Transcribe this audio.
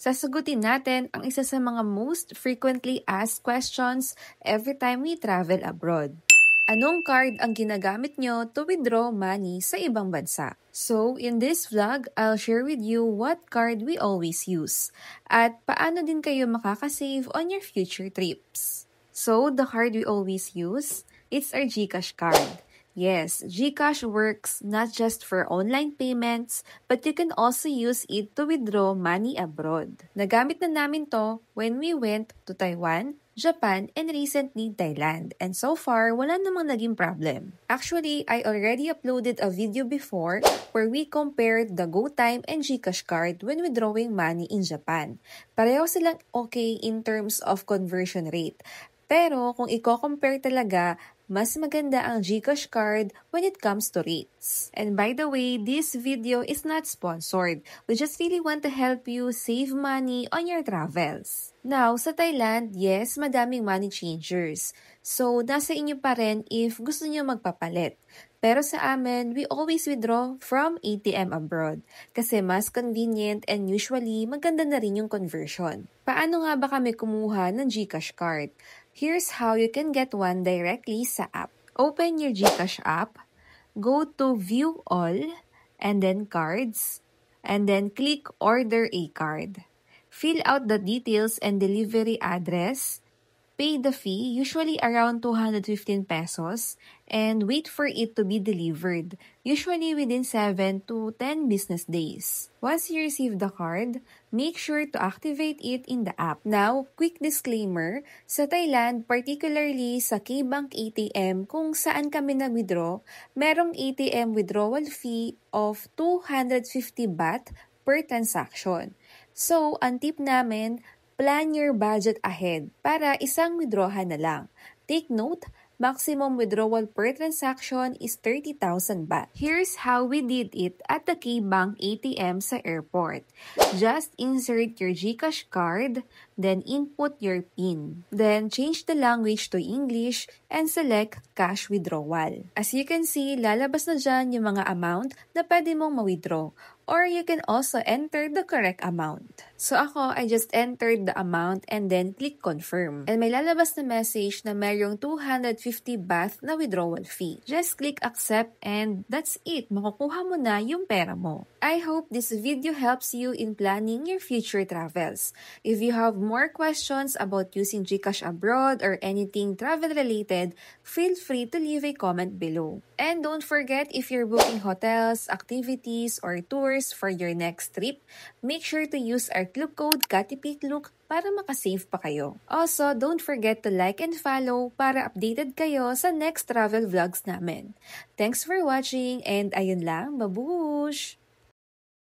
Sasagutin natin ang isa sa mga most frequently asked questions every time we travel abroad. Anong card ang ginagamit nyo to withdraw money sa ibang bansa? So, in this vlog, I'll share with you what card we always use at paano din kayo makakasave on your future trips. So, the card we always use, it's our GCash card. Yes, GCash works not just for online payments, but you can also use it to withdraw money abroad. Nagamit na namin to when we went to Taiwan, Japan, and recently Thailand. And so far, wala namang naging problem. Actually, I already uploaded a video before where we compared the GoTime and GCash card when withdrawing money in Japan. Pareho silang okay in terms of conversion rate. Pero kung i-compare talaga, mas maganda ang GCash card when it comes to rates. And by the way, this video is not sponsored. We just really want to help you save money on your travels. Now, sa Thailand, yes, madaming money changers. So, nasa inyo pa rin if gusto nyo magpapalit. Pero sa amin, we always withdraw from ATM abroad kasi mas convenient and usually maganda na rin yung conversion. Paano nga ba kami kumuha ng GCash card? Here's how you can get one directly sa app. Open your GCash app, go to View All, and then Cards, and then click Order a Card. Fill out the details and delivery address, pay the fee, usually around 215 pesos, and wait for it to be delivered, usually within 7 to 10 business days. Once you receive the card, make sure to activate it in the app. Now, quick disclaimer, sa Thailand, particularly sa K-Bank ATM kung saan kami nag-withdraw, merong ATM withdrawal fee of 250 baht per transaction. So, ang tip namin, plan your budget ahead para isang withdrawhan na lang. Take note, maximum withdrawal per transaction is 30,000 baht. Here's how we did it at the K-Bank ATM sa airport. Just insert your GCash card, then input your PIN. Then change the language to English and select cash withdrawal. As you can see, lalabas na dyan yung mga amount na pwede mong ma-withdraw. Or you can also enter the correct amount. So ako, I just entered the amount and then click confirm. And may lalabas na message na mayroong 250 baht na withdrawal fee. Just click accept and that's it. Makukuha mo na yung pera mo. I hope this video helps you in planning your future travels. If you have more questions about using GCash abroad or anything travel related, feel free to leave a comment below. And don't forget, if you're booking hotels, activities, or tours for your next trip, make sure to use our club code KatiPitLook para makasave pa kayo. Also, don't forget to like and follow para updated kayo sa next travel vlogs namin. Thanks for watching and ayun lang, babush!